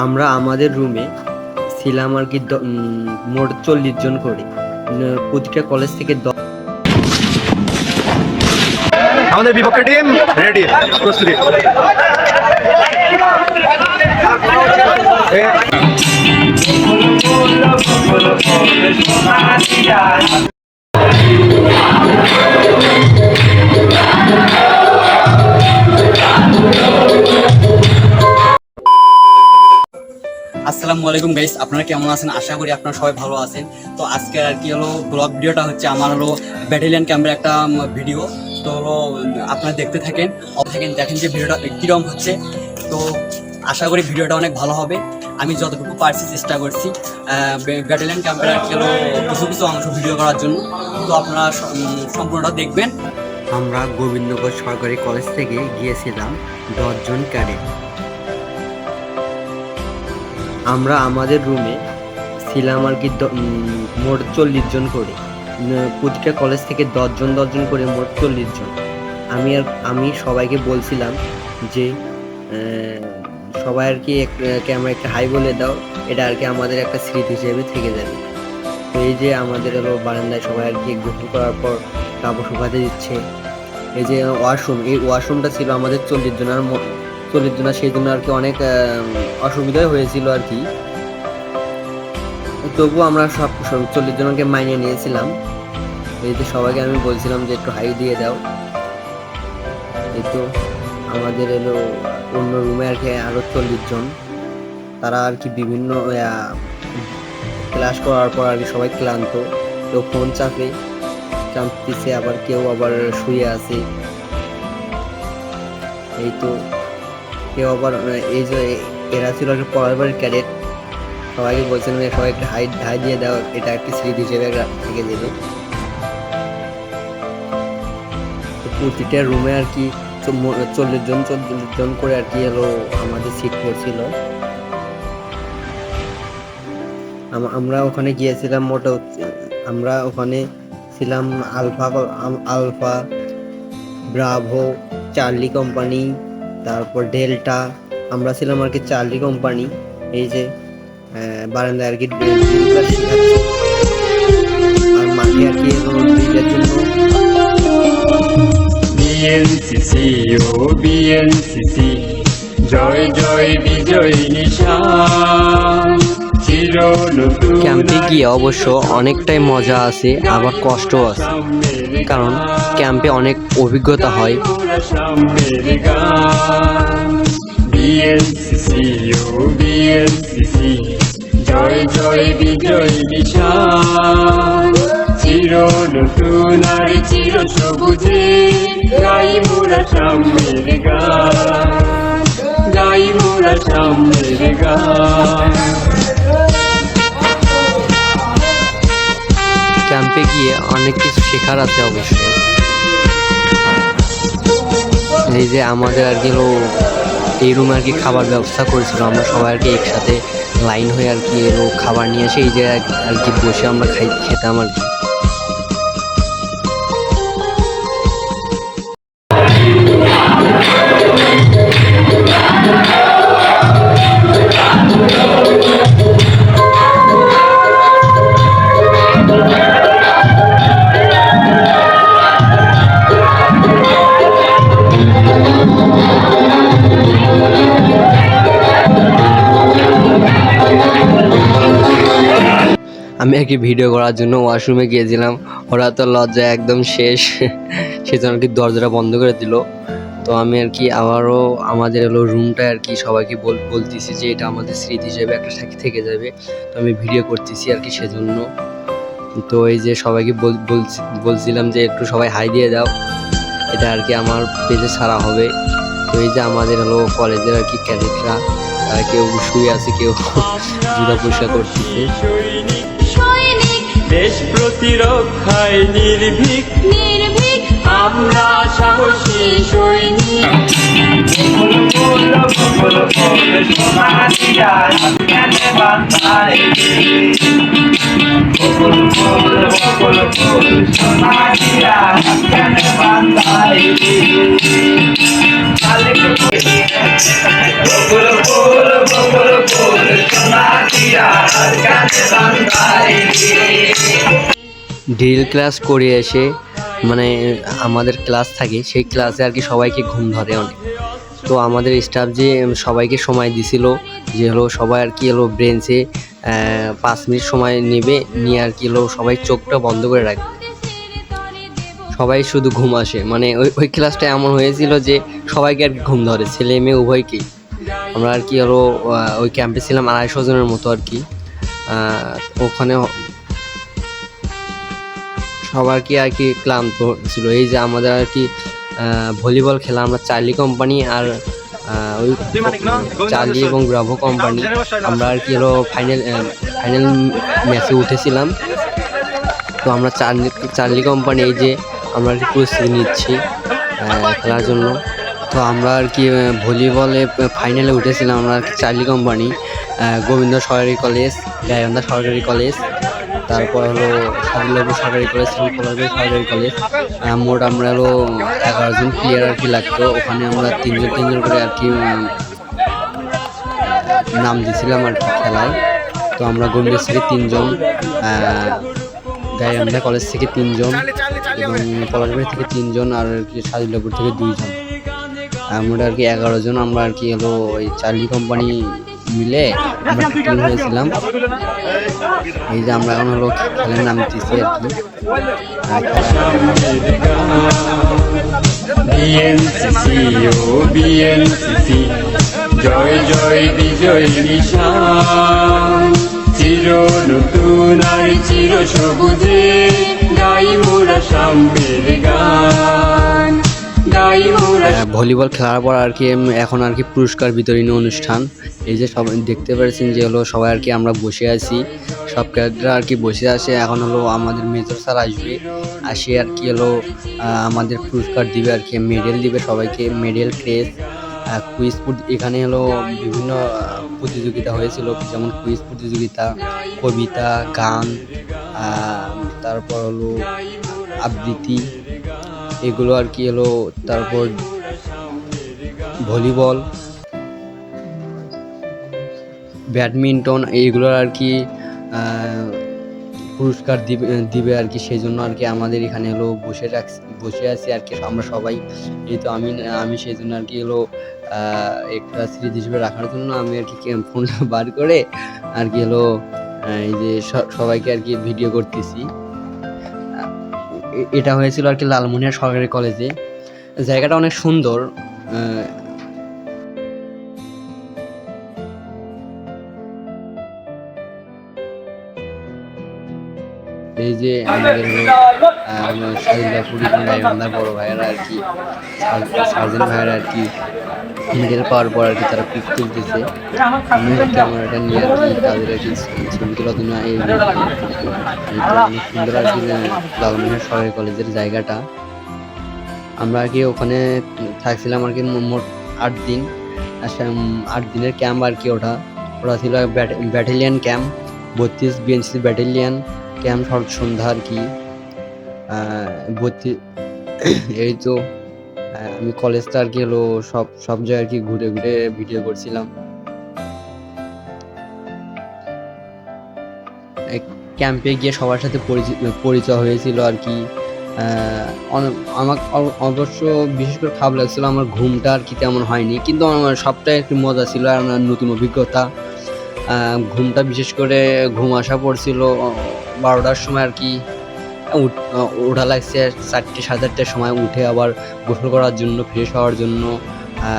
আমরা আমাদের রুমে ছিলাম আর কি মোট 40 জন করে। প্রতিটা কলেজ থেকে আমাদের বিপক্ষে টিম রেডি, প্রস্তুতি। আসসালামু আলাইকুম গাইস, আপনারা কেমন আছেন? আশা করি আপনারা সবাই ভালো আছেন। তো আজকে আর কি হলো ব্লগ ভিডিওটা হচ্ছে আমার হলো ব্যাটালিয়ন ক্যাম্পের একটা ভিডিও। তো হলো আপনারা দেখতে থাকেন, দেখেন যে ভিডিওটা কীরকম হচ্ছে। তো আশা করি ভিডিওটা অনেক ভালো হবে। আমি যতটুকু পারছি চেষ্টা করছি ব্যাটালিয়ন ক্যাম্পের আর কি হলো কিছু কিছু অংশ ভিডিও করার জন্য। তো আপনারা সম্পূর্ণটা দেখবেন। আমরা গোবিন্দগঞ্জ সরকারি কলেজ থেকে গিয়েছিলাম 10 জন ক্যাডেট। আমরা আমাদের রুমে ছিলাম আর কি মোট 40 জন করে। প্রতিটা কলেজ থেকে 10 জন করে মোট 40 জন। আমি সবাইকে বলছিলাম যে সবাই আর কি ক্যামেরা একটা হাই বলে দাও, এটা আর কি আমাদের একটা স্মৃতি হিসেবে থেকে যাবে। তো এই যে আমাদের হলো বারান্দায় সবাই আর কি গোসল করার পর কাপড় শুকাতে দিচ্ছে। এই যে ওয়াশরুম, এই ওয়াশরুমটা ছিল আমাদের 40 জনের, সেই জন্য আর কি অনেক অসুবিধাই হয়েছিল আর কি। তবুও আমরা সব 40 জনকে মাইনে নিয়েছিলাম। এই যে সবাইকে আমি বলছিলাম যে একটু হাই দিয়ে দাও। এই তো আমাদের এলো অন্য রুমে আর কি আরো 40 জন। তারা আর কি বিভিন্ন ক্লাস করার পর আর কি সবাই ক্লান্ত, কেউ ফোন চাপতেছে, আবার কেউ আবার শুয়ে আছে। এই তো কেউ আবার এই যে এরা ছিল একটা পরের বাড়ির ক্যাডেট। সবাইকে বলছিলাম সবাই একটা হাই দিয়ে দাও, এটা একটা স্মৃতি হিসেবে থেকে দেবে। প্রতিটা রুমে আর কি 40 জন করে আর কি হলো আমাদের সিট পড়ছিল। আমরা ওখানে গিয়েছিলাম আমরা ওখানে ছিলাম আলফা, ব্রাভো, চার্লি কোম্পানি, তারপর ডেল্টা। আমরা ছিলাম আর কি চার্লি কোম্পানি। এই যে বারান্দায় আর কি আর মাঠে আর কি ব্রিজের জন্য বিএনসিসি জয় জয় বিজয় নিশান। ক্যাম্পে গিয়ে অবশ্য অনেকটাই মজা আছে, আবার কষ্টও আছে, কারণ ক্যাম্পে অনেক অভিজ্ঞতা হয়। বিএনসিসি জয় জয় বিজয় নিশান। চির নতুন আর চির সবুজে গাই মোরা সামনের গান, গাই মোরা সামনের গান। ক্যাম্পে গিয়ে অনেক কিছু শেখার আছে অবশ্য। এই যে আমাদের আর কি এই রুমে আর কি খাবার ব্যবস্থা করেছিল, আমরা সবাই আর কি একসাথে লাইন হয়ে আর কি খাবার নিয়ে এসে এই যে আর কি বসে আমরা খেতাম আর কি। আমি আর কি ভিডিও করার জন্য ওয়াশরুমে গিয়েছিলাম, ওরা তো লজ্জায় একদম শেষ, সেজন্য আর কি দরজাটা বন্ধ করে দিল। তো আমি আর কি আবারও আমাদের রুমটা আর কি সবাইকে বলতেছি যে এটা আমাদের স্মৃতি হিসেবে একটা থেকে যাবে। তো আমি ভিডিও করতেছি আর কি সেজন্য। তো এই যে সবাইকে বলছিলাম যে একটু সবাই হাই দিয়ে দাও, এটা আর কি আমার পেজে ছাড়া হবে। তো এই যে আমাদের কলেজের আর কি ক্যাডেটরা, তারা কেউ শুয়ে আছে, কেউ জুতা পরিষ্কার করতেছে। দেশ প্রতিরক্ষায় নির্ভীক আমরা সাহসী সৈনিক। ড্রিল ক্লাস করে এসে মানে আমাদের ক্লাস থাকে, সেই ক্লাসে আর কি সবাইকে ঘুম ধরে অনেক। তো আমাদের স্টাফ যে সবাইকে সময় দিছিল যে হলো সবাই আর কি হলো ব্রেঞ্চে 5 মিনিট সময় নেবে, নিয়ে আর কি হলো সবাই চোখটা বন্ধ করে রাখবে, সবাই শুধু ঘুম আসে। মানে ওই ক্লাসটা এমন হয়েছিল যে সবাইকে আর কি ঘুম ধরে, ছেলে মেয়ে উভয়কেই। আমরা আর কি হলো ওই ক্যাম্পে ছিলাম 250 জনের মতো আর কি। ওখানে সবার কি আর কি ক্লান্ত ছিল। এই যে আমাদের আর কি ভলিবল খেলা, আমরা চার্লি কোম্পানি আর ওই চার্লি এবং ব্রাভো কোম্পানি আমরা আর কি হলো ফাইনাল ম্যাচে উঠেছিলাম। তো আমরা চার্লি কোম্পানি এই যে আমরা আর কি প্রস্তুতি নিচ্ছি খেলার জন্য। তো আমরা আর কি ভলিবলে ফাইনালে উঠেছিলাম আমরা আর কি চার্লি কোম্পানি, গোবিন্দ সরকারি কলেজ, গাইবান্ধা সরকারি কলেজ, তারপর হলো সাদিল্লাপুর সরকারি কলেজ, কোলারপুর সরকারি কলেজ। মোট আমরা হলো 11 জন প্লেয়ার আর কি লাগতো। ওখানে আমরা 3 জন করে আর কি নাম দিয়েছিলাম আর কি খেলায়। তো আমরা গোবিন্দ থেকে 3 জন, গাইবান্ধা কলেজ থেকে 3 জন এবং কোলারপুর থেকে 3 জন আর কি সাদিল্লাপুর থেকে 2 জন। আমরা আর কি 11 জন আমরা আর কি হলো ওই চার্লি কোম্পানি মিলে আমরা টিম হয়েছিলাম। এই যে আমরা এখন হলো খেলার নাম দিচ্ছি আর কি। বিএনসিসি ও বিএনসিসি, জয় জয় বিজয় নিশান, চির নতুন আর চির সবুজে গাই মোরা সাম্যের গান, গাই মোরা। ভলিবল খেলার পর আর কি এখন আর কি পুরস্কার বিতরণী অনুষ্ঠান। এই যে সবাই দেখতে পাচ্ছেন যে হলো সবাই আর কি আমরা বসে আছি, সব ক্যাডাররা আর কি বসে আছে। এখন হলো আমাদের মেজর স্যার আসবে, আসে আর কি হলো আমাদের পুরস্কার দিবে আর কি, মেডেল দিবে সবাইকে, মেডেল, ক্রেস, কুইজ। এখানে হলো বিভিন্ন প্রতিযোগিতা হয়েছিল, যেমন কুইজ প্রতিযোগিতা, কবিতা, গান, তারপর হলো আবৃত্তি, এগুলো আর কি হলো। তারপর ভলিবল, ব্যাডমিন্টন, এইগুলোর আর কি পুরস্কার দিবে আর কি। সেই জন্য আর কি আমাদের এখানে হলো বসে আছি আর কি আমরা সবাই। এই তো আমি সেই জন্য আর কি হলো একটা স্মৃতি হিসেবে রাখার জন্য আমি আর কি ফোনটা বার করে আর কি হলো এই যে সবাইকে আর কি ভিডিও করতেছি। এটা হয়েছিল আর কি লালমনিরহাট সরকারি কলেজে। জায়গাটা অনেক সুন্দর। এই যে আমাদের সাজিদাপুরি গাইবান্ধার বড় ভাইয়েরা আর কি, সার্জেন্ট ভাইয়েরা আর কি মেডেল পাওয়ার পর আর কি তারা পিক তুলতেছে। আমি ক্যামেরাটা নিয়ে আর কি তাদের আর কি ছবি তোলার জন্য অনেক সুন্দর আর কি লালমনিরহাট সরকারি কলেজের জায়গাটা। আমরা আর কি ওখানে থাকছিলাম আর কি মোট 8 দিন। 8 দিনের ক্যাম্প আর কি। ওটা ছিল battalion camp, 32 BNC battalion camp, সন্ধ্যা আর কি 32। এই তো আমি কলেজটা আর কি হলো সব জায়গায় আর কি ঘুরে ঘুরে ভিডিও করছিলাম। ক্যাম্পে গিয়ে সবার সাথে পরিচয় হয়েছিল আর কি। আমার অবশ্য বিশেষ করে খারাপ লাগছিল, আমার ঘুমটা আর কি তেমন হয়নি, কিন্তু আমার সবটাই একটু মজা ছিল আর আমার নতুন অভিজ্ঞতা। ঘুমটা বিশেষ করে ঘুম আসা পড়ছিল 12টার সময় আর কি। ওঠা লাগছে 4টে 4:30টার সময়, উঠে আবার গোসল করার জন্য, ফ্রেশ হওয়ার জন্য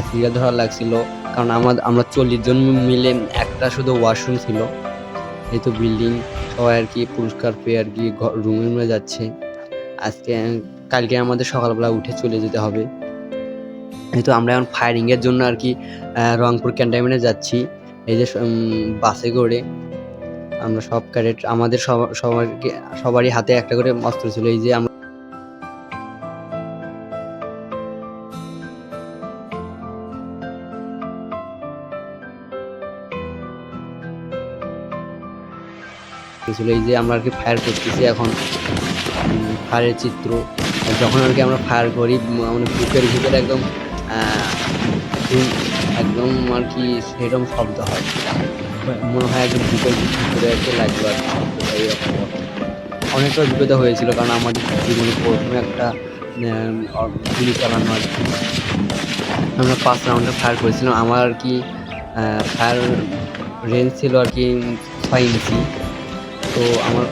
সিরিয়াল ধরা লাগছিল। কারণ আমরা 40 জন মিলে একটা শুধু ওয়াশরুম ছিল। এই তো বিল্ডিং সবাই আর কি পুরস্কার পেয়ে আর কি রুমে যাচ্ছে। কালকে আমাদের সকালবেলা উঠে চলে যেতে হবে। এই তো আমরা এখন ফায়ারিংয়ের জন্য আর কি রংপুর ক্যান্টনমেন্টে যাচ্ছি। এই যে বাসে করে আমরা সব ক্যাডেট, আমাদের সবারই হাতে একটা করে অস্ত্র ছিল। এই যে আমরা আর কি ফায়ার করতেছি এখন। ফায়ারের চিত্র যখন আর কি আমরা ফায়ার করি, মানে বুকের ভিতরে একদম আর কি সেরকম শব্দ হয়। মনে হয় একদম ভিতরে এসে লাগলো আর কি। এইরকম অনেকটা অভিজ্ঞতা হয়েছিল, কারণ আমাদের জীবনে প্রথমে একটা গুলি চালানো আর কি। আমরা 5 রাউন্ডে ফায়ার করেছিলাম। আমার আর কি ফায়ার রেঞ্জ ছিল আর কি 6 ইঞ্চি। তো আমার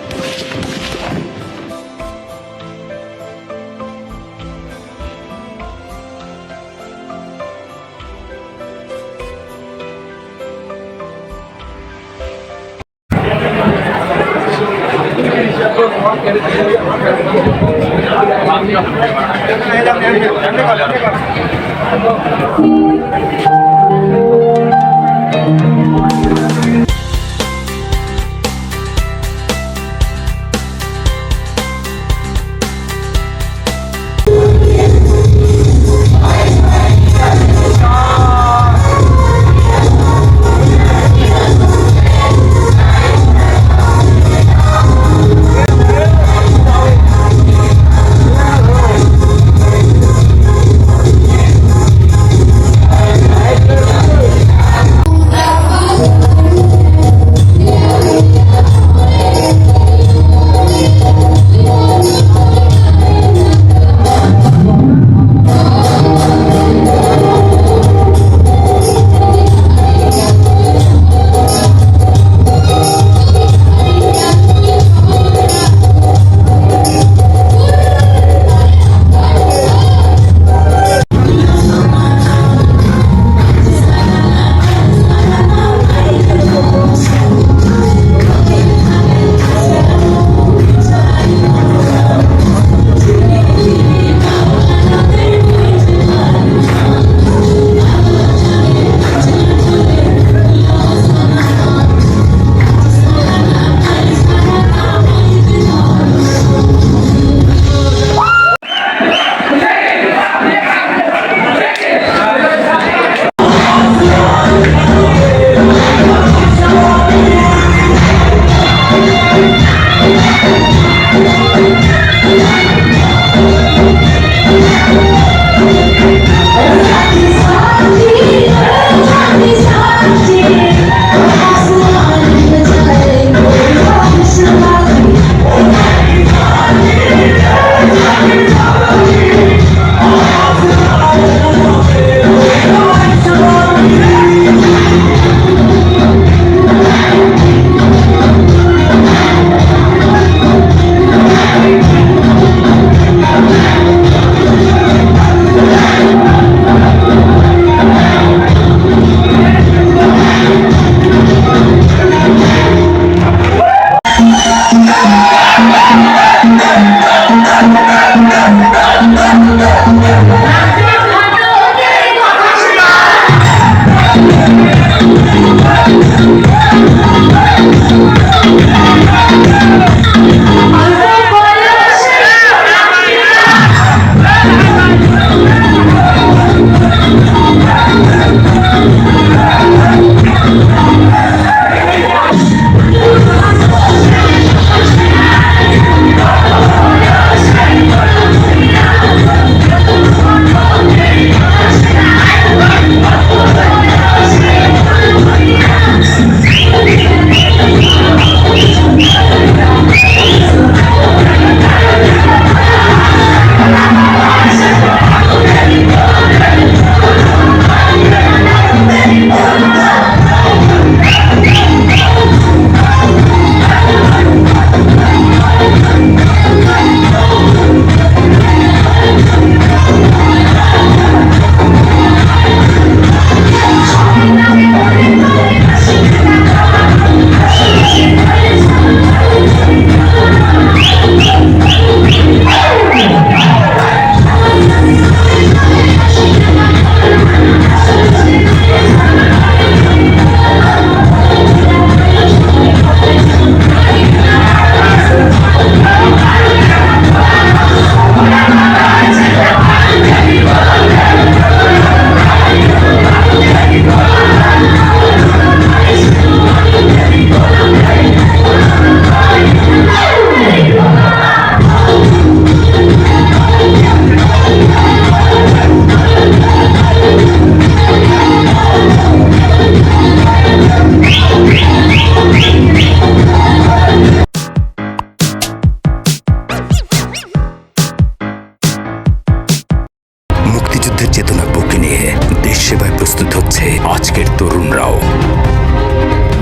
নিয়ে দেশ সেবায় প্রস্তুত হচ্ছে আজকের তরুণরাও।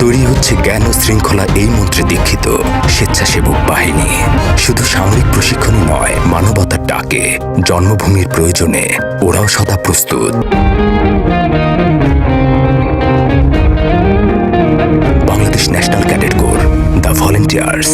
তৈরি হচ্ছে জ্ঞান ও শৃঙ্খলা এই মন্ত্রে দীক্ষিত স্বেচ্ছাসেবক বাহিনী। শুধু সামরিক প্রশিক্ষণই নয়, মানবতার ডাকে, জন্মভূমির প্রয়োজনে ওরাও সদা প্রস্তুত। Bangladesh national cadet corps, the volunteers.